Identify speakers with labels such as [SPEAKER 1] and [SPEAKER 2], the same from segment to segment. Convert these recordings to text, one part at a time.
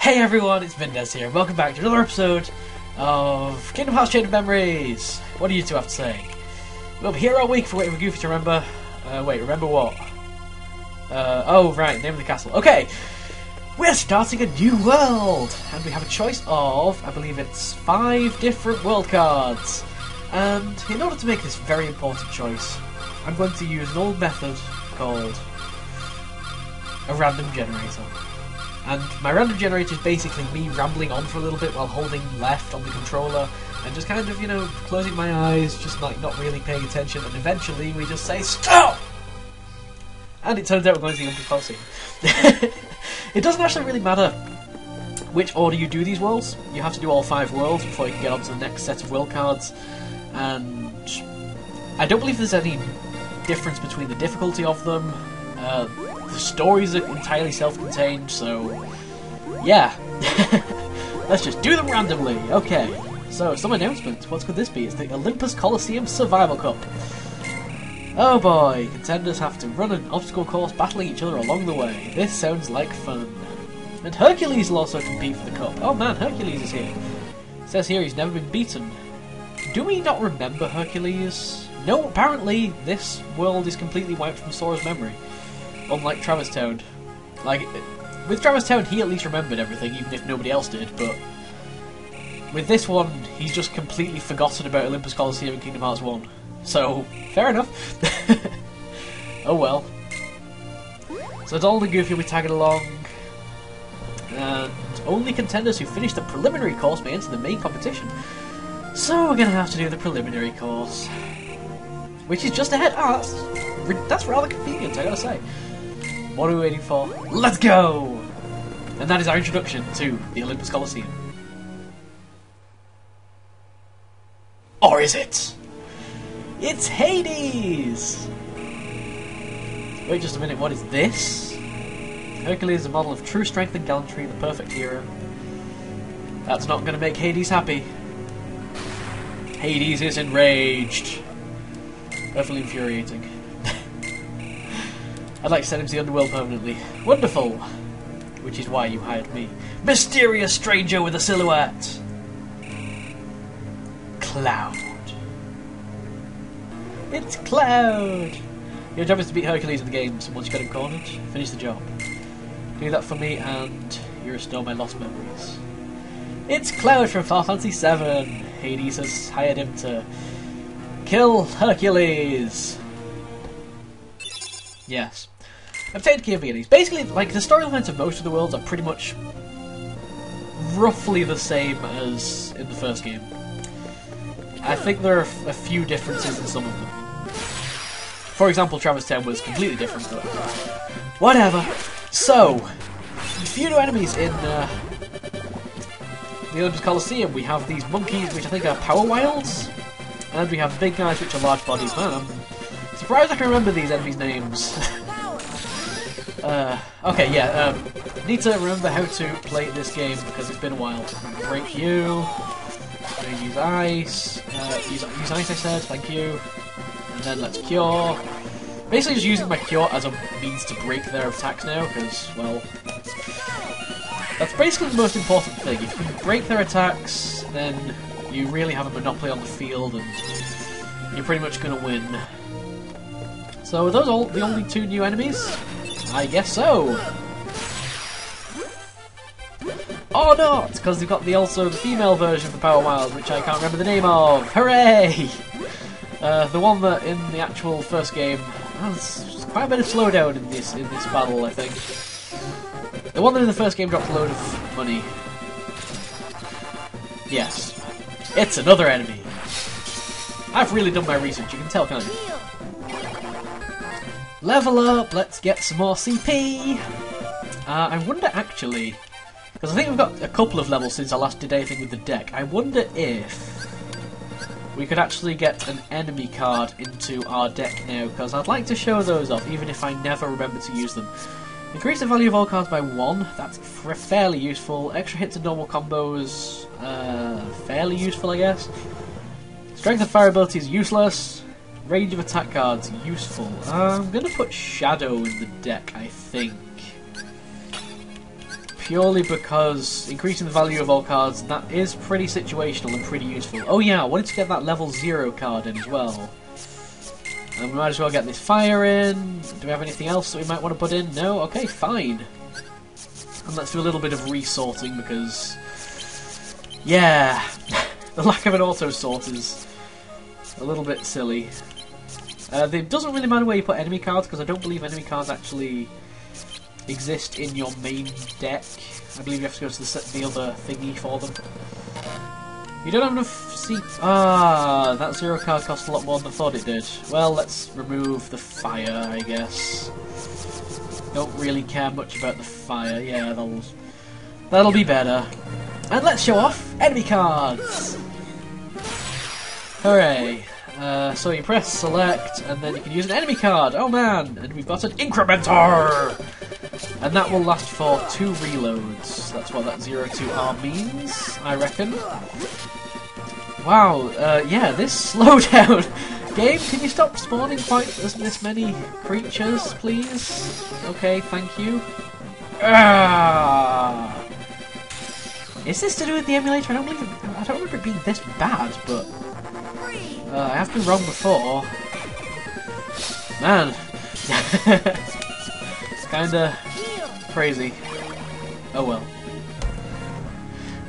[SPEAKER 1] Hey everyone, it's Mindez here. Welcome back to another episode of Kingdom Hearts Chain of Memories. What do you two have to say? We'll be here all week for waiting for Goofy to remember. Wait, remember what? Oh right, name of the castle. Okay, we're starting a new world, and we have a choice of, I believe it's 5 different world cards. And in order to make this very important choice, I'm going to use an old method called a random generator. And my random generator is basically me rambling on for a little bit while holding left on the controller and just kind of, you know, closing my eyes, just like not really paying attention, and eventually we just say STOP! And it turns out we're going to the Olympus Coliseum. It doesn't actually really matter which order you do these worlds. You have to do all 5 worlds before you can get on to the next set of world cards, and I don't believe there's any difference between the difficulty of them. The stories are entirely self-contained, so yeah. Let's just do them randomly. Okay, so some announcements. What could this be? It's the Olympus Coliseum Survival Cup. Oh boy, contenders have to run an obstacle course battling each other along the way. This sounds like fun. And Hercules will also compete for the cup. Oh man, Hercules is here. It says here he's never been beaten. Do we not remember Hercules? No, apparently this world is completely wiped from Sora's memory. Unlike Travis Town. Like, with Travis Town he at least remembered everything, even if nobody else did, but with this one, he's just completely forgotten about Olympus Coliseum in Kingdom Hearts 1. So, fair enough. Oh well. So Donald and Goofy will be tagging along, and only contenders who finish the preliminary course may enter the main competition. So we're gonna have to do the preliminary course, which is just ahead. Ah, that's rather convenient, I gotta say. What are we waiting for? Let's go! And that is our introduction to the Olympus Coliseum. Or is it? It's Hades! Wait just a minute, what is this? Hercules is a model of true strength and gallantry, the perfect hero. That's not gonna make Hades happy. Hades is enraged. Perfectly infuriating. I'd like to send him to the underworld permanently. Wonderful! Which is why you hired me. Mysterious stranger with a silhouette! Cloud. It's Cloud! Your job is to beat Hercules in the games, and once you get him cornered, finish the job. Do that for me, and you restore my lost memories. It's Cloud from Final Fantasy VII! Hades has hired him to kill Hercules! Yes. Obtained key of beginnings. Basically, like, the storylines of most of the worlds are pretty much roughly the same as in the first game. I think there are a few differences in some of them. For example, Travis Town was completely different, but whatever. So, a few new enemies in the Olympus Coliseum. We have these monkeys, which I think are power wilds, and we have big guys, which are large bodies. Man, I'm surprised I can remember these enemies' names. Okay, yeah, need to remember how to play this game because it's been a while. Break you. Use ice. Use ice, I said, thank you. And then let's cure. Basically just using my cure as a means to break their attacks now, because, well, that's basically the most important thing. If you can break their attacks, then you really have a monopoly on the field, and you're pretty much going to win. So are those all the only 2 new enemies? I guess so! Or not! Because they've got also the female version of the Power Wild, which I can't remember the name of! Hooray! The one that in the actual first game... Oh, there's quite a bit of slowdown in this battle, I think. The one that in the first game dropped a load of money. Yes. It's another enemy! I've really done my research, you can tell, can't you? Level up, let's get some more CP! I wonder actually, because I think we've got a couple of levels since I last did anything with the deck, I wonder if we could actually get an enemy card into our deck now, because I'd like to show those off, even if I never remember to use them. Increase the value of all cards by 1, that's fairly useful. Extra hits and normal combos, fairly useful I guess. Strength and fire ability is useless. Range of attack cards, useful. I'm going to put Shadow in the deck, I think. purely because increasing the value of all cards, that is pretty situational and pretty useful. Oh yeah, I wanted to get that level 0 card in as well. And we might as well get this fire in. Do we have anything else that we might want to put in? No? Okay, fine. And let's do a little bit of resorting because... yeah, the lack of an auto sort is a little bit silly. It doesn't really matter where you put enemy cards because I don't believe enemy cards actually exist in your main deck. I believe you have to go to the other thingy for them. You don't have enough that 0 card cost a lot more than I thought it did. Well, let's remove the fire, I guess. Don't really care much about the fire. Yeah, that'll be better. And let's show off enemy cards! Hooray! So you press select, and then you can use an enemy card. Oh man! And we've got an incrementer! And that will last for 2 reloads. That's what that 0-2R means, I reckon. Wow, yeah, this slowdown. Game, can you stop spawning quite this many creatures, please? Okay, thank you. Is this to do with the emulator? I don't remember it being this bad, but I have been wrong before. Man, kinda crazy. Oh well.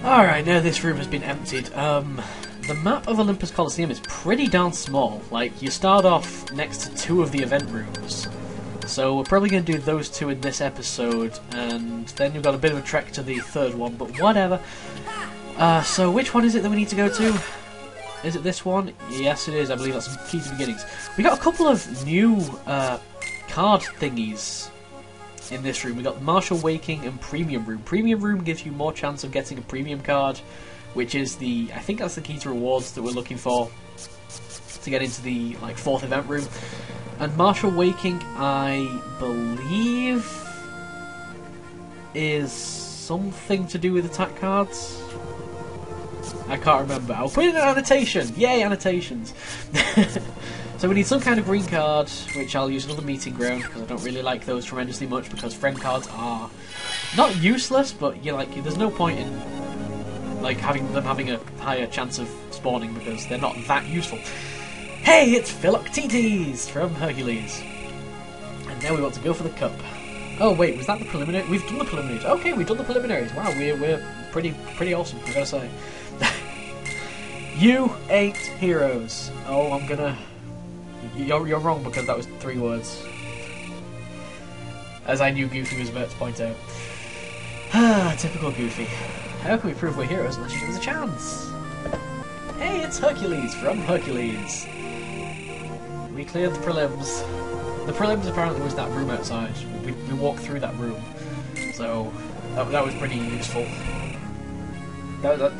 [SPEAKER 1] Alright, now this room has been emptied. The map of Olympus Coliseum is pretty darn small. Like, you start off next to 2 of the event rooms. So we're probably going to do those 2 in this episode, and then you've got a bit of a trek to the 3rd one, but whatever. So which one is it that we need to go to? Is it this one? Yes it is, I believe that's Key to Beginnings. We got a couple of new card thingies in this room. We got Martial Waking and Premium Room. Premium Room gives you more chance of getting a premium card, which is I think that's the key to rewards that we're looking for to get into the 4th event room. And Martial Waking, I believe, is something to do with attack cards. I can't remember. I'll put in an annotation. Yay, annotations. So we need some kind of green card, which I'll use another meeting ground because I don't really like those tremendously much because friend cards are not useless, but there's no point in having a higher chance of spawning because they're not that useful. Hey, it's Philoctetes from Hercules. And now we want to go for the cup. Oh wait, was that the preliminary? We've done the preliminaries. Okay, we've done the preliminaries. Wow, we're pretty awesome, I gotta say. You ain't heroes. Oh, I'm gonna... You're wrong because that was 3 words. As I knew Goofy was about to point out. Ah, typical Goofy. How can we prove we're heroes unless you give us a chance? Hey, it's Hercules from Hercules. We cleared the prelims. The prelims apparently was that room outside. We walked through that room. So, that was pretty useful. I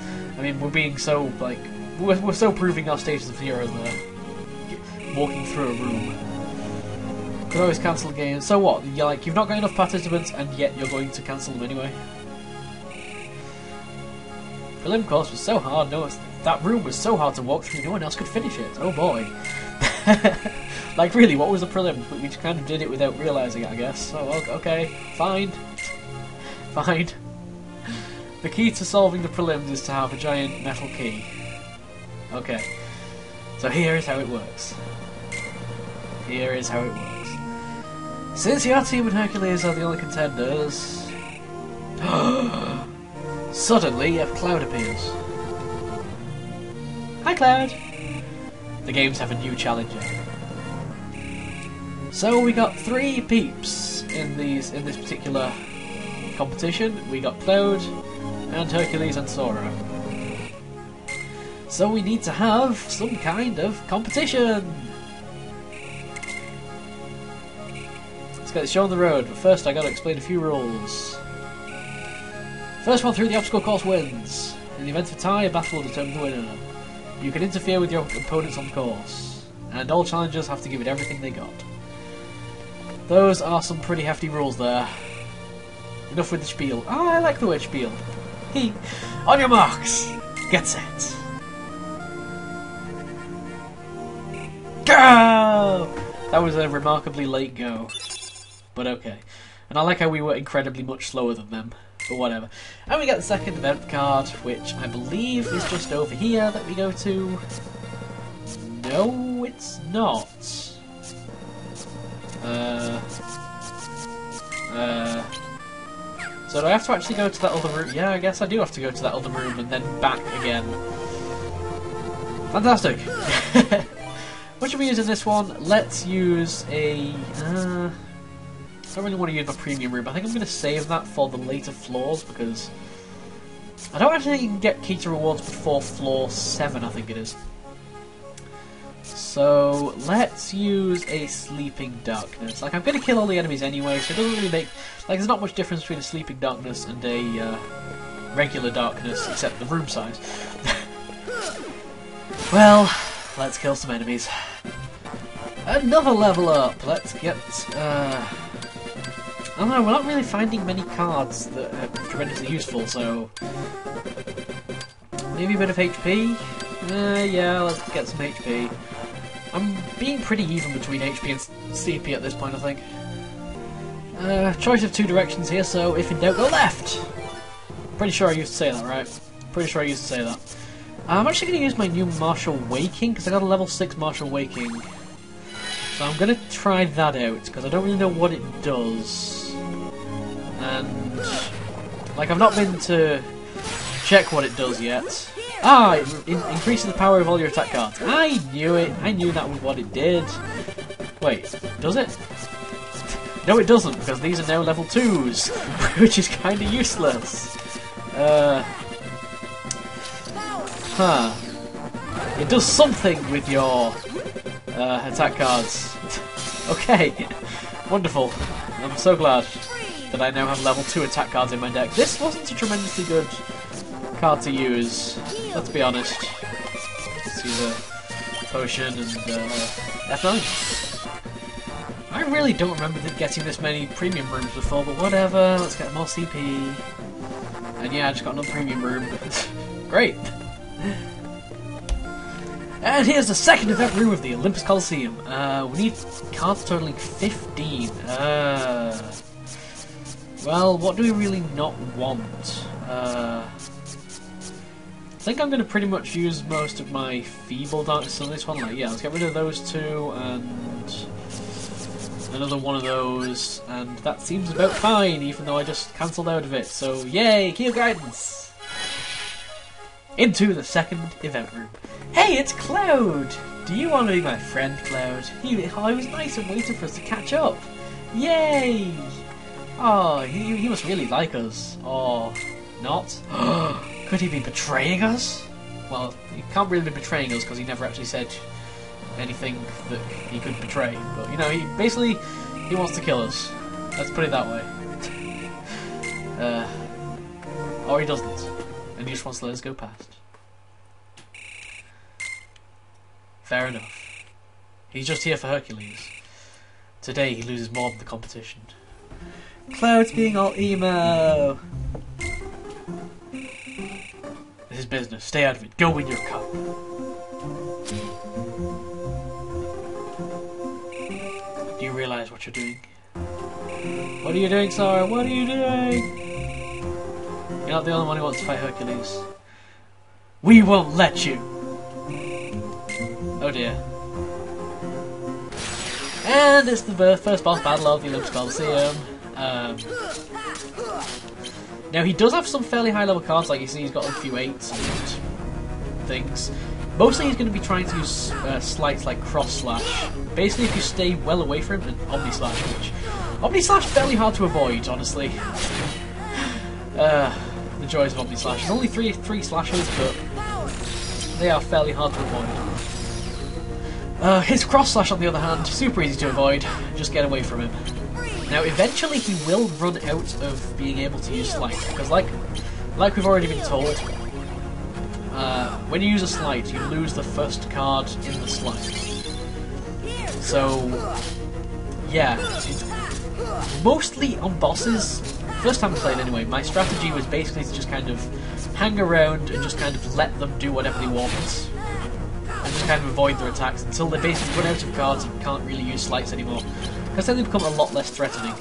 [SPEAKER 1] mean, we're being so, we're so proving our status of heroes there. Walking through a room. Could always cancel games. So what? You've not got enough participants and yet you're going to cancel them anyway? Prelim course was so hard, that room was so hard to walk through, no one else could finish it. Oh boy. Really, what was the prelim? We just kind of did it without realising it, I guess. Oh, okay, fine. Fine. The key to solving the prelims is to have a giant metal key. Okay. So here is how it works. Here is how it works. Since your team and Hercules are the only contenders... Suddenly, a cloud appears. Hi, Cloud! The games have a new challenger. So we got 3 peeps in this particular competition. We got Cloud, and Hercules and Sora. So we need to have some kind of competition! Let's get the show on the road, but first I gotta explain a few rules. First one through the obstacle course wins. In the event of a tie, a battle will determine the winner. You can interfere with your opponents on the course, and all challengers have to give it everything they got. Those are some pretty hefty rules there. Enough with the spiel. Oh, I like the word spiel. On your marks, get set. Go! That was a remarkably late go. But okay. And I like how we were incredibly much slower than them. but whatever. And we get the second event card, which I believe is just over here that we go to. No, it's not. So do I have to actually go to that other room? Yeah, I guess I do have to go to that other room and then back again. Fantastic! What should we use in this one? Let's use a... I don't really want to use my premium room. I think I'm going to save that for the later floors because I don't actually think you can get key to rewards before floor 7, I think it is. So let's use a Sleeping Darkness. Like, I'm going to kill all the enemies anyway, so it doesn't really make... Like, there's not much difference between a Sleeping Darkness and a regular darkness, except the room size. Well, let's kill some enemies. Another level up! Let's get... I don't know, we're not really finding many cards that are tremendously useful, so... Maybe a bit of HP? Yeah, let's get some HP. I'm being pretty even between HP and CP at this point, I think. Choice of 2 directions here, so if in doubt, go left! Pretty sure I used to say that, right? Pretty sure I used to say that. I'm actually going to use my new Martial Waking, because I got a level 6 Martial Waking. So I'm going to try that out, because I don't really know what it does. And... like, I've not been to check what it does yet. Ah, it increases the power of all your attack cards. I knew it. I knew that was what it did. Wait, does it? No, it doesn't, because these are now level 2s, which is kind of useless. It does something with your attack cards. Okay, wonderful. I'm so glad that I now have level 2 attack cards in my deck. This wasn't a tremendously good card to use, let's be honest. Let's use a potion and F9. I really don't remember getting this many premium rooms before, but whatever, let's get more CP. And yeah, I just got another premium room. Great! And here's the second event room of the Olympus Coliseum. We need cards totaling 15. Well, what do we really not want? I think I'm going to pretty much use most of my Feeble Darkness on this one. Like, yeah, let's get rid of those 2 and another one of those, and that seems about fine, even though I just cancelled out of it. So, yay, Key of Guidance! Into the second event room. Hey, it's Cloud! Do you want to be my friend, Cloud? He was nice and waited for us to catch up. Yay! Oh, he must really like us. Or not. Could he be betraying us? Well, he can't really be betraying us because he never actually said anything that he could betray. But, you know, he wants to kill us. Let's put it that way. Or he doesn't. And he just wants to let us go past. Fair enough. He's just here for Hercules. Today he loses more than the competition. Cloud's being all emo. This is business. Stay out of it. Go win your cup. Do you realise what you're doing? What are you doing, Sora? What are you doing? You're not the only one who wants to fight Hercules. We won't let you! Oh dear. And it's the first boss battle of the Olympus Coliseum. Now he does have some fairly high level cards, like you see he's got a few 8s and things. Mostly he's going to be trying to use slights like Cross Slash. Basically if you stay well away from him, and Omni Slash, which... Omni Slash is fairly hard to avoid, honestly. The joys of Omni Slash. There's only three slashes, but they are fairly hard to avoid. His Cross Slash, on the other hand, super easy to avoid. Just get away from him. Now, eventually he will run out of being able to use Slight, because like we've already been told, when you use a Slight, you lose the first card in the Slight. So, yeah, mostly on bosses, first time I played anyway, my strategy was basically to just kind of hang around and just kind of let them do whatever they want. And just kind of avoid their attacks until they basically run out of cards and can't really use Slights anymore. Because then they become a lot less threatening.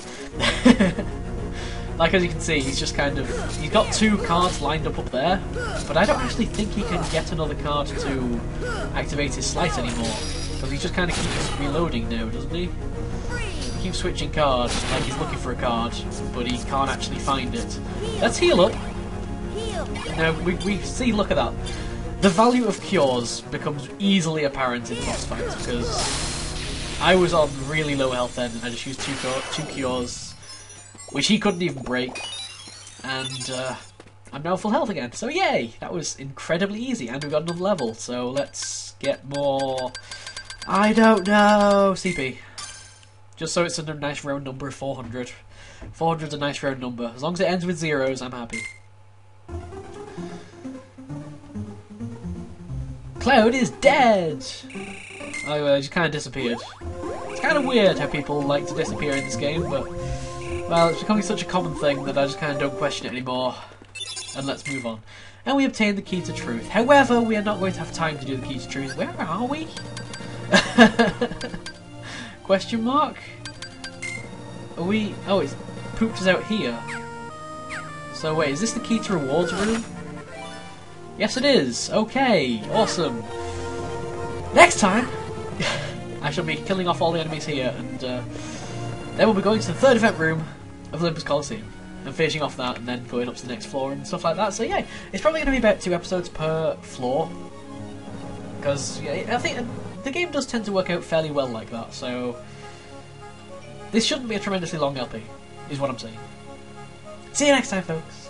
[SPEAKER 1] Like, as you can see, he's just kind of... He's got 2 cards lined up there, but I don't actually think he can get another card to activate his sleight anymore. Because he just kind of keeps reloading now, doesn't he? He keeps switching cards, like he's looking for a card, but he can't actually find it. Let's heal up. Now, we see, look at that. The value of cures becomes easily apparent in boss fights, because I was on really low health then, and I just used two cures, which he couldn't even break, and I'm now full health again. So yay! That was incredibly easy, and we got another level, so let's get more... I don't know! CP. Just so it's a nice round number of 400. 400's a nice round number. As long as it ends with zeros, I'm happy. Cloud is dead! Oh, he just kind of disappeared. It's kind of weird how people like to disappear in this game, but... Well, it's becoming such a common thing that I just kind of don't question it anymore. And let's move on. And we obtained the key to truth. However, we are not going to have time to do the key to truth. Where are we? Question mark? Are we... Oh, it's pooped us out here. So wait, is this the key to rewards room? Yes it is! Okay, awesome! Next time, I shall be killing off all the enemies here, and then we'll be going to the 3rd event room of Olympus Coliseum, and finishing off that, and then going up to the next floor and stuff like that. So yeah, it's probably going to be about 2 episodes per floor, because yeah, I think the game does tend to work out fairly well like that, so this shouldn't be a tremendously long LP, is what I'm saying. See you next time, folks!